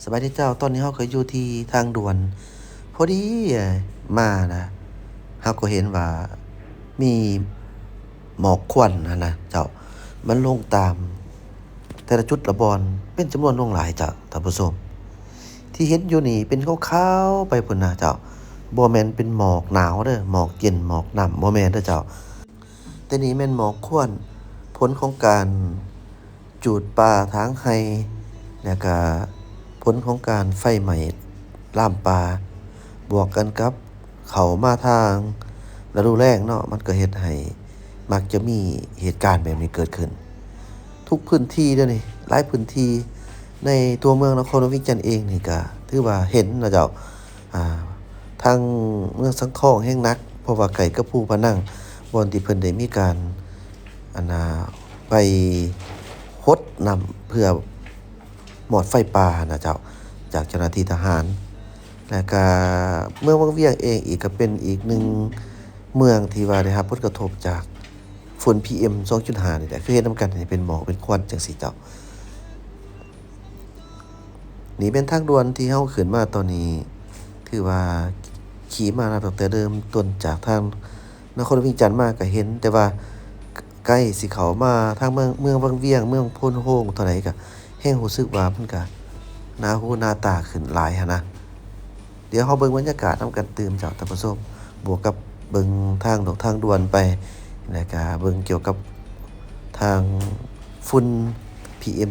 สบายดีเจ้าตอนนี้เราก็อยู่ที่ทางด่วนพอดีมานะเราก็เห็นว่ามีหมอกควันนะเจ้ามันลงตามแต่ละจุดละบอนเป็นจำนวนลงหลายเจ้าท่านผู้ชมที่เห็นอยู่นี่เป็นขาวๆไปพุ่นนะเจ้าบ่แม่นเป็นหมอกหนาวเด้อหมอกเย็นหมอกน้ำบ่แม่นเด้อเจ้าแต่นี่แม่นหมอกควันผลของการจูดป่าทางไร่แล้วก็ผลของการไฟไหม้ลามป่าบวกกันกับเข้ามาทางฤดูแล้งเนาะมันก็เฮ็ดให้มักจะมีเหตุการณ์แบบนี้เกิดขึ้นทุกพื้นที่เด้อนี่หลายพื้นที่ในตัวเมืองนครหลวงวิงจันทน์เองนี่ก็ถือว่าเห็นนะเจ้าอ่าทางเมืองสังของแห่งหนักเพราะว่าไกลกับภูพะนังบ่อนที่เพิ่นได้มีการอันน่ะไปรดน้ำเพื่อหมอดไฟป่านะเจ้าจากเจ้าหน้าที่ทหารแล้วก็เมืองวังเวียงเองอีกก็เป็นอีกหนึ่งเมืองที่ว่าได้รับผลกระทบจากฝุ่น PM 2.5นี่แหละคือเฮ็ดนำกันให้เป็นหมอกเป็นควันจังซี่เจ้านี่เป็นทางด่วนที่เฮาขึ้นมาตอนนี้ถือว่าขี่มาตั้งแต่เดิมต้นจากทางนครวิงจันทน์มาก็เห็นแต่ว่าใกล้สิเข้ามาทางเมืองวังเวียงเมืองโพนโฮงเท่าใดก็แฮ่งรู้สึกว่ามันก็น่าหูน่าตาขึ้นหลายหันนะเดี๋ยวเราเบิ่งบรรยากาศนำกันตื่มเจ้าท่านผู้ชมบวกกับเบิ่งทางด่วนไปแล้วก็เบิ่งเกี่ยวกับทางฝุ่น PM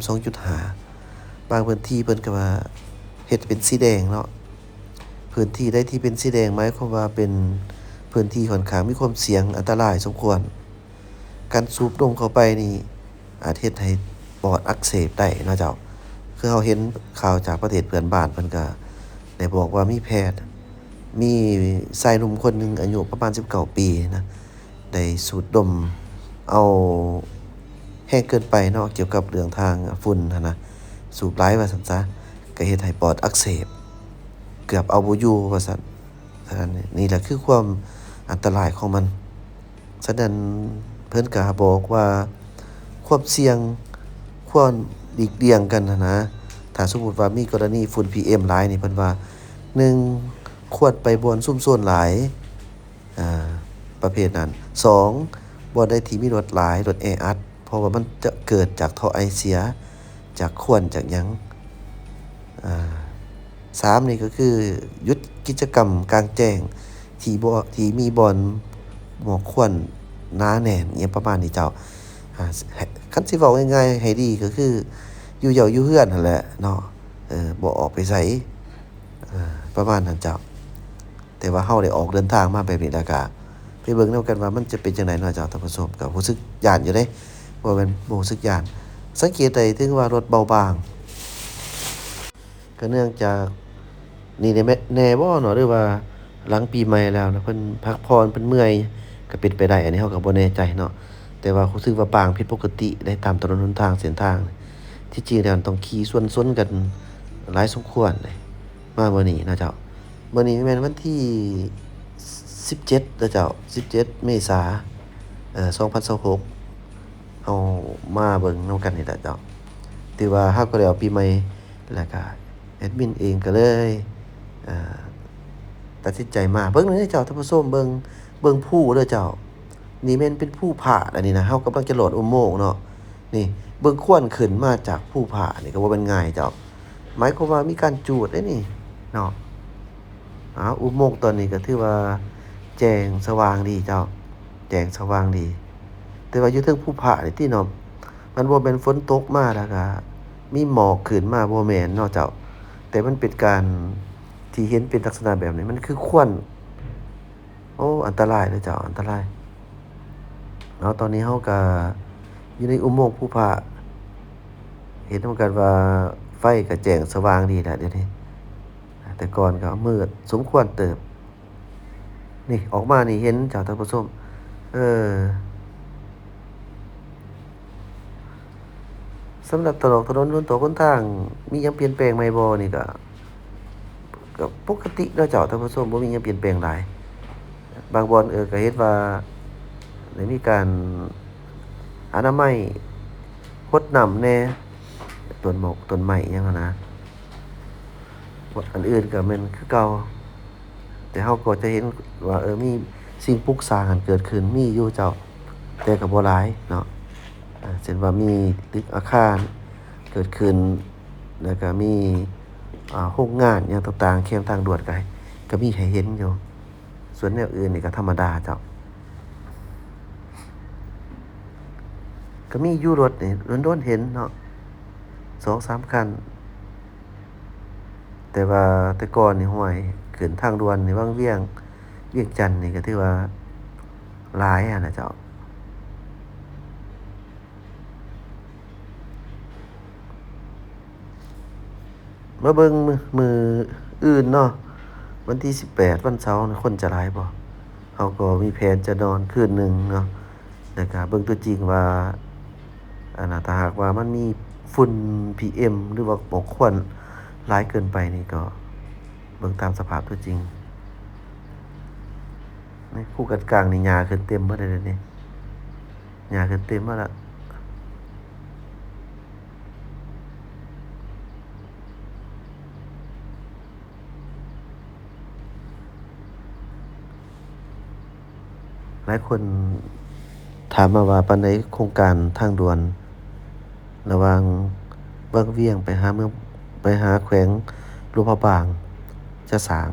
2.5บางพื้นที่เพิ่นก็ว่าเฮ็ดเป็นสีแดงเนาะพื้นที่ใดที่เป็นสีแดงหมายความว่าเป็นพื้นที่ค่อนข้างมีความเสี่ยงอันตรายสมควรการสูบดมเข้าไปนี่อาจเฮ็ดให้ปอดอักเสบได้เนาะเจ้าคือเราเห็นข่าวจากประเทศเพื่อนบ้านเพิ่นก็ได้บอกว่ามีแพทย์มีชายหนุ่มคนหนึ่งอายุประมาณ19ปีนะได้สูดดมเอาแห้งเกินไปเนาะเกี่ยวกับเรื่องทางฝุ่นหั้นนะสูบหลายว่าซั่นซะก็เฮ็ดให้ปอดอักเสบเกือบเอาบ่อยู่ว่าซั่นฉะนั้นนี่แหละคือความอันตรายของมันฉะนั้นเพิ่นก็บอกว่าความเสี่ยงควรหลีกเลี่ยงกันหั้นนะถ้าสมมุติว่ามีกรณีฝุ่น PM หลายนี่เพิ่นว่า1ควรไปบ่อนซุมโซนหลายอ่าประเภทนั้น2บ่อนใดที่มีรถหลายรถแออัดเพราะว่ามันจะเกิดจากท่อไอเสียจากควันจากหยังอ่า3นี่ก็คือหยุดกิจกรรมกลางแจ้งที่มีบ่อนหมอกควันหนาแน่นอิหยังประมาณนี้เจ้าคันสิเว้าง่ายๆให้ดีก็คืออยู่เหย้าอยู่เรือนนั่นแหละเนาะบ่ออกไปไสประมาณนั้นเจ้าแต่ว่าเราได้ออกเดินทางมาแบบนี้แล้วก็ไปเบิ่งนำกันว่ามันจะเป็นจังไดเนาะเจ้าท่านผู้ชมก็รู้สึกย้านอยู่เด้บ่แม่นบ่รู้สึกย้านสังเกตได้ถึงว่ารถเบาบางก็เนื่องจากนี่แน่บ่เนาะหรือว่าหลังปีใหม่แล้วนะเพิ่นพักผ่อนเพิ่นเมื่อยก็เป็นไปได้อันนี้เราก็บ่แน่ใจเนาะแต่ว่ารู้สึกว่าบางผิดปกติได้ตามถนนหนทางเส้นทางที่จริงแล้วต้องขี่สวนๆกันหลายสมควรเลยมามื้อนี้นะเจ้ามื้อนี้แม่นวันที่17เด้อเจ้า17เมษายน2026เฮามาเบิ่งนำกันนี่แหละเจ้าถือว่าเราก็ได้เอาปีใหม่แล้วก็แอดมินเองก็เลยเอ่อตัดสินใจมาเบิ่งเด้อเจ้าท่านผู้ชมเบิ่งภูเด้อเจ้านี่แม่นเป็นภูผาอันนี้นะเรากำลังจะโหลดอุโมงค์เนาะนี่เบิ่งควันขึ้นมาจากภูผานี่ก็บ่แม่นง่ายเจ้าหมายความว่ามีการจูดเด้นี่เนาะอุโมงค์ตอนนี้ก็ถือว่าแจ้งสว่างดีเจ้าแจ้งสว่างดีแต่ว่าอยู่เทิงภูผานี่ติเนาะมันบ่แม่นฝนตกมาแล้วก็มีหมอกขึ้นมาบ่แม่นเนาะเจ้าแต่มันเป็นการที่เห็นเป็นลักษณะแบบนี้มันคือควันโอ้อันตรายเด้อเจ้าอันตรายตอนนี้เราก็อยู่ในอุโมงค์ภูผาเห็นนำกันว่าไฟก็แจ้งสว่างดีแหละเดี๋ยวนี้แต่ก่อนก็มืดสมควรเติบนี่ออกมานี่เห็นเจ้าท่านผู้ชมเออสำหรับถนนหนทางมีหยังเปลี่ยนแปลงใหม่บ่นี่ก็ปกติเนาะเจ้าท่านผู้ชมบ่มีหยังเปลี่ยนแปลงหลายบางบ่อนก็เห็นว่าได้มีการอนามัยรดน้ำแหน่ต้นไม้อิหยังหั้นนะ อันอื่นก็แม่นคือเก่าแต่เฮาก็จะเห็นว่ามีสิ่งปลูกสร้างหั้นเกิดขึ้นมีอยู่เจ้าแต่ก็บ่หลายเนาะเช่นว่ามีตึกอาคารเกิดขึ้นแล้วก็มีโรงงานหยังต่างๆเข้มทางด่วนก็มีให้เห็นอยู่ส่วนแนวอื่นนี่ก็ธรรมดาเจ้าก็มีอยู่รถนี่โดนๆเห็นเนาะ2-3คันแต่ว่าแต่ก่อนนี่ห้วยขึ้นทางด่วนนี่วังเวียงจันทน์นี่ก็ถือว่าหลายอะนะเจ้ามาเบิ่งมื้ออื่นเนาะวันที่18วันเสาร์นี่คนจะหลายบ่เฮาก็มีแผนจะนอนคืนหนึ่งเนาะแล้วก็เบิ่งตัวจริงว่าอันน่ะถ้าหากว่ามันมีฝุ่น PM หรือว่าหมอกควันหลายเกินไปนี่ก็เบิ่งตามสภาพตัวจริงในภูกัดกลางนี่หญ้าขึ้นเต็มเบิดเลยเดี๋ยวนี้หญ้าขึ้นเต็มหมดแล้วหลายคนถามมาว่าปานใดโครงการทางด่วนระหว่างวังเวียงไปหาแขวงหลวงพระบางจะสร้าง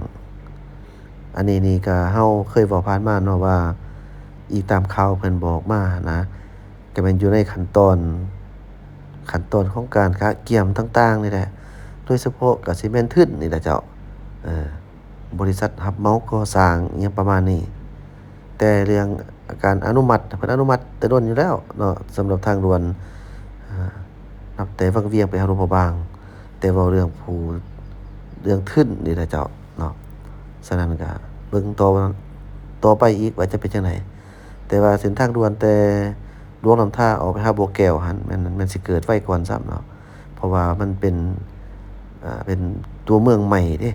อันนี้นี่ก็เฮาเคยเว้าผ่านมาเนาะว่าอีกตามข่าวเพิ่นบอกมานะก็แม่นอยู่ในขั้นตอนของการคะเกี่ยมต่างๆนี่แหละโดยเฉพาะก็สิแม่นทึ้นนี่แหละเจ้าเออบริษัทรับเหมาก่อสร้างอิหยังประมาณนี้แต่เรื่องการอนุมัติเพิ่นอนุมัติแต่โดนอยู่แล้วเนาะสำหรับทางด่วนอ่านับแต่วังเวียงไปหาหลวงพระบางแต่เว้าเรื่องทึ้นนี่แหละเจ้าเนาะ ฉะนั้นก็เบิ่งต่อไปอีกว่าจะเป็นจังไดแต่ว่าเส้นทางด่วนแต่หลวงน้ำท่าออกไปหาบัวแก้วหั่นแม่นสิเกิดไว้ก่อนซ้ำเนาะเพราะว่ามันเป็นตัวเมืองใหม่เด้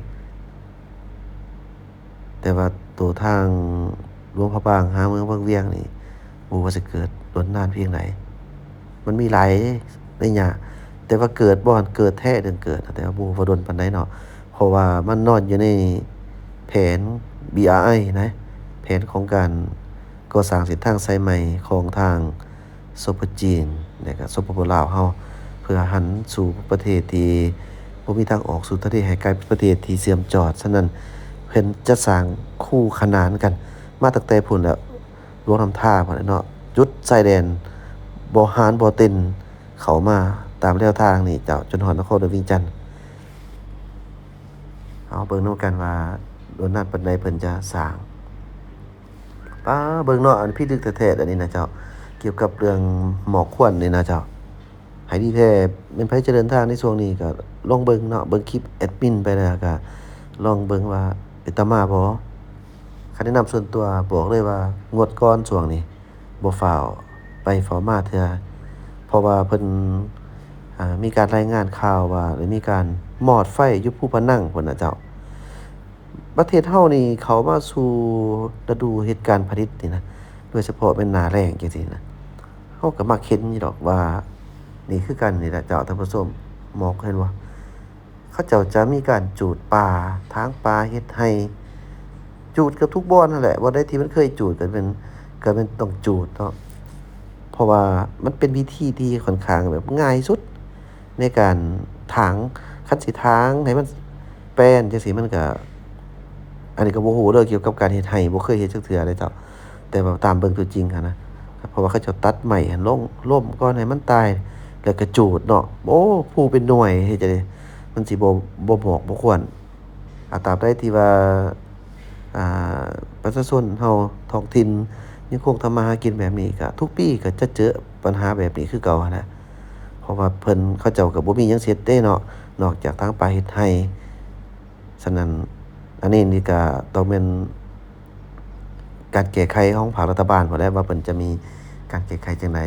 แต่ว่าตัวทางหลวงพระบางหาเมืองวังเวียงนี่บ่ว่าสิเกิดโดนนานเพียงใดมันมีหลายในหยังแต่ว่าเกิดบ่หั้นเกิดแท้เรื่องเกิดแต่ว่าบ่ว่าโดนปานใดเนาะเพราะว่ามันนอนอยู่ในแผน BRI นะแผนของการก่อสร้างเส้นทางสายใหม่ของทางสปปจีนและก็สปปลาวเฮาเพื่อหันสู่ประเทศที่บ่มีทางออกสู่ประเทศให้กลายเป็นประเทศที่เสื่อมจอดฉะนั้นเพิ่นจะสร้างคู่ขนานกันมาตั้งแต่พู้นแล้วหลวงน้ำท่าพุ่นแหละเนาะจุดชายแดนบ่ฮ้านบ่เต้นเข้ามาตามแนวทางนี่เจ้าจนฮอดนครหลวงเวียงจันทน์เอาเบิ่งนำกันว่าโดนนานปานใดเพิ่นจะสร้างป๊าเบิ่งเนาะอันพิลึกแท้ๆอันนี้นะเจ้าเกี่ยวกับเรื่องหมอกควันนี่นะเจ้าให้ดีแท้แม่นไผจะเดินทางในช่วงนี้ก็ลองเบิ่งเนาะเบิ่งคลิปแอดมินไปแล้วก็ลองเบิ่งว่าเป็นตามาบ่คันแนะนำส่วนตัวบอกเลยว่างดก่อนช่วงนี้บ่ฟ้าวไปฟ้าวมาเทื่อเพราะว่าเพิ่นมีการรายงานข่าวว่าได้มีการมอดไฟอยู่ภูพะนังพุ่นน่ะเจ้า ประเทศเฮานี่เข้ามาสู่ฤดูเฮ็ดการผลิตนี่นะโดยเฉพาะแม่นหน้าแล้งจังซี่นะเฮาก็มักเห็นอยู่ดอกว่านี่คือกันนี่แหละเจ้าท่านผู้ชมหมอกเห็นบ่เขาเจ้าจะมีการจูดป่าถางป่าเฮ็ดไร่จูดเกือบทุกบ่อนนั่นแหละบ่อนใดที่มันเคยจูดก็เป็นต้องจูดเนาะเพราะว่ามันเป็นวิธีที่ค่อนข้างแบบง่ายสุดในการถางคันสิถางให้มันแป้นจังซี่มันก็ อันนี้ก็บ่รู้เด้อเกี่ยวกับการเฮ็ดไร่บ่เคยเฮ็ดจักเทื่อเลยเจ้าแต่ว่าตามเบิ่งตัวจริงหั้นนะเพราะว่าเขาเจ้าตัดไม้หั้นล้มก่อนให้มันตายแล้วก็จูดเนาะโอ้ผู้เป็นหน่วยเฮ็ดจั่งใดมันสิบ่เหมาะบ่ควรตราบใดที่ว่าอ่าประชาชนเฮาท้องถิ่นยังคงทำมาหากินแบบนี้ก็ทุกปีก็จะเจอปัญหาแบบนี้คือเก่าหั้นนะเพราะว่าเพิ่นเขาเจ้าก็บ่มีหยังสิเฮ็ดเด้เนาะนอกจากทางป่าเฮ็ดไร่ฉะนั้น อันนี้นี่ก็ต้องเป็นการแก้ไขของภาครัฐบาลพู้นแหละว่าเพิ่นจะมีการแก้ไขจั่งใด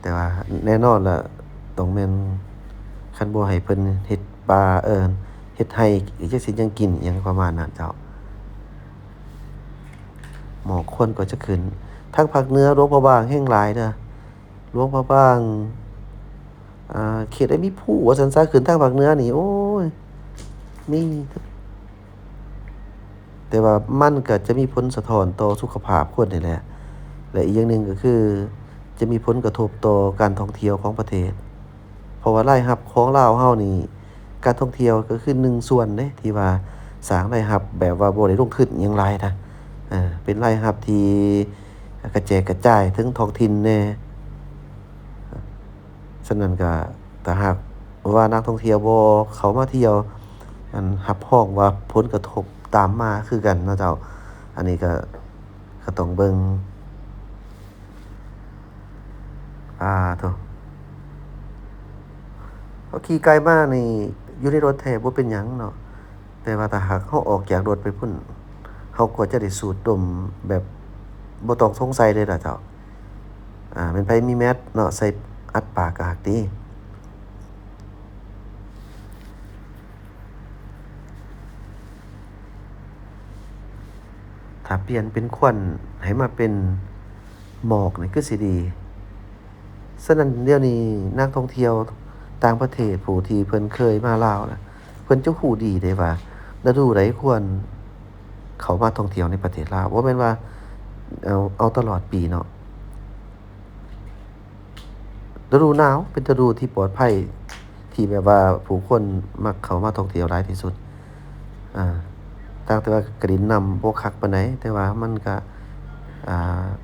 แต่ว่าแน่นอนล่ะต้องแม่นคันบ่ให้เพิ่นเฮ็ดป่าเฮ็ดไร่อีกจักสิหยังกินอิหยังประมาณนั้นเจ้าหมอกควันก็จะขึ้นทางภาคเหนือหลวงพระบางแฮ่งหลายเด้อหลวงพระบางเขตได้มีผู้ว่าซั่นซะขึ้นทางภาคเหนือนี่โอ๊ย มี แต่ว่ามันก็จะมีผลสะท้อนต่อสุขภาพคนนี่แหละและอีกอย่างหนึ่งก็คือจะมีผลกระทบต่อการท่องเที่ยวของประเทศเพราะว่ารายรับของลาวเฮานี่การท่องเที่ยวก็คือหนึ่งส่วนเด้ที่ว่าสร้างรายรับแบบว่าบ่ได้ลงทุนอิหยังหลายนะเป็นรายรับที่กระแจกกระจายถึงท้องถิ่นแหน่ฉะนั้นก็ถ้าหากว่านักท่องเที่ยวบ่เข้ามาเที่ยวรับรองว่าผลกระทบตามมาคือกันเนาะเจ้าอันนี้ก็ต้องเบิ่งโธ่เขาขี่ไกลมานี่อยู่ในรถแท้บ่เป็นหยังเนาะแต่ว่าถ้าหากเราออกจากรถไปพุ่นเราก็จะได้สูดดมแบบบ่ต้องสงสัยเลยล่ะเจ้าแม่นไผมีแมสเนาะใส่อัดปากก็ฮักติถ้าเปลี่ยนเป็นควันให้มาเป็นหมอกนี่คือสิดีฉะนั้นเดี๋ยวนี้นักท่องเที่ยวต่างประเทศผู้ที่เพิ่นเคยมาลาวน่ะเพิ่นจะรู้ดีเดะว่าฤดูใดควรเข้ามาท่องเที่ยวในประเทศลาวบ่แม่นว่าเอาตลอดปีเนาะฤดูหนาวเป็นฤดูที่ปลอดภัยที่แบบว่าผู้คนมักเข้ามาท่องเที่ยวหลายที่สุดอาต่างแต่ว่ากลิ่นน้ำบ่คักปานใดแต่ว่ามันก็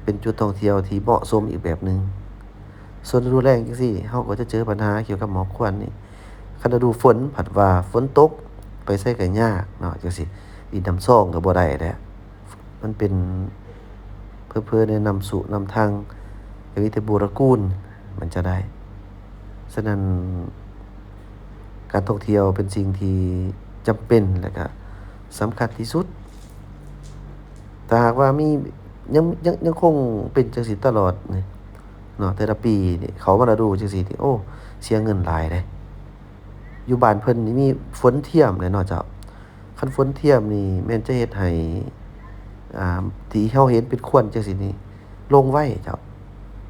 เป็นจุดท่องเที่ยวที่เหมาะสมอีกแบบหนึ่งส่วนฤดูแล้งจั่งซี้เราก็จะเจอปัญหาเกี่ยวกับหมอกควันนี่คันฤดูฝนผัดว่าฝนตกไปไสก็ยากเนาะจั่งซี้ดินน้ำซองก็บ่ได้แหละมันเป็นเผลอๆแนะนำสู่นำทางก็มีแต่บูรกูลมันจะได้ฉะนั้นการท่องเที่ยวเป็นสิ่งที่จำเป็นและก็สำคัญที่สุดถ้าหากว่ามียังคงเป็นจั่งซี้ตลอดนี่เนาะแต่ละปีนี่เข้ามาฤดูจั่งซี้นี่โอ้เสียเงินหลายเดะอยู่บ้านเพิ่นนี่มีฝนเทียมเลยเนาะเจ้าคันฝนเทียมนี่แม่นจะเฮ็ดให้ที่เราเห็นเป็นควันจั่งซี้นี่ลงไวเจ้า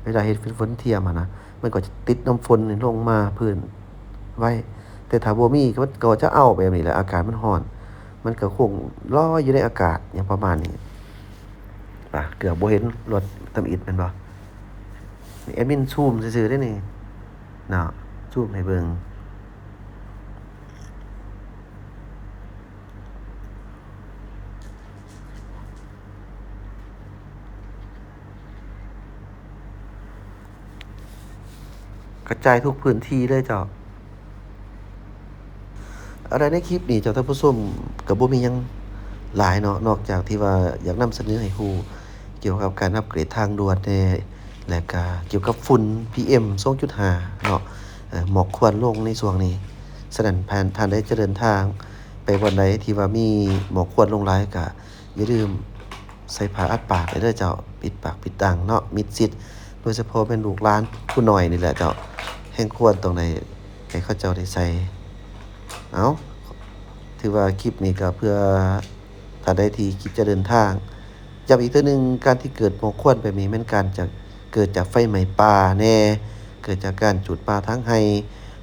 เวลาเฮ็ดเป็นฝนเทียมอะนะมันก็จะติดน้ำฝนนี่ลงมาพื้นไว้แต่ถ้าบ่มีมันก็จะอ้าวแบบนี้แหละอากาศมันร้อนมันก็คงลอยอยู่ในอากาศหยังประมาณนี้เกือบบ่เห็นรถตำอิฐแม่นบ่นี่แอดมินซูมซื่อๆเดะนี่เนาะซูมให้เบิ่งกระจายทุกพื้นที่เลยเจ้าอะไรในคลิปนี้เจ้าท่านผู้ชมก็บ่มีหยังหลายเนาะนอกจากที่ว่าอยากนำเสนอให้รู้เกี่ยวกับการอัปเกรดทางด่วนแหน่และก็เกี่ยวกับฝุ่น PM 2.5เนาะหมอกควันลงในช่วงนี้ฉะนั้นท่านใดจะเดินทางไปวันใดที่ว่ามีหมอกควันลงหลายก็อย่าลืมใส่ผ้าอัดปากไว้เด้อเจ้าปิดปากปิดดังเนาะมิดชิดโดยเฉพาะแม่นลูกหลานผู้น้อยนี่แหละเจ้าแฮ่งควรตรงไหนให้เขาเจ้าได้ใส่เอ้าถือว่าคลิปนี้ก็เพื่อท่านใดที่คิดจะเดินทางย้ำอีกเทื่อหนึ่งการที่เกิดหมอกควันแบบนี้แม่นเกิดจากไฟไหม้ป่าแหน่เกิดจากการจุดป่าทั้งไร่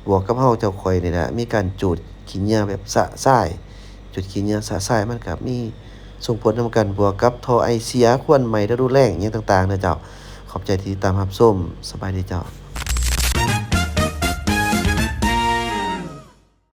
บวกกับเราเจ้าข้อยนี่แหละมีการจุดขี้เหงื่อแบบสะอ้ายจุดขี้เหงื่อสะอ้ายมันก็มีส่งผลนำกันบวกกับท่อไอเสียควันไหม้ฤดูแล้งอิหยังต่างๆเด้อเจ้าขอบใจที่ติดตามรับชมสบายดีเจ้า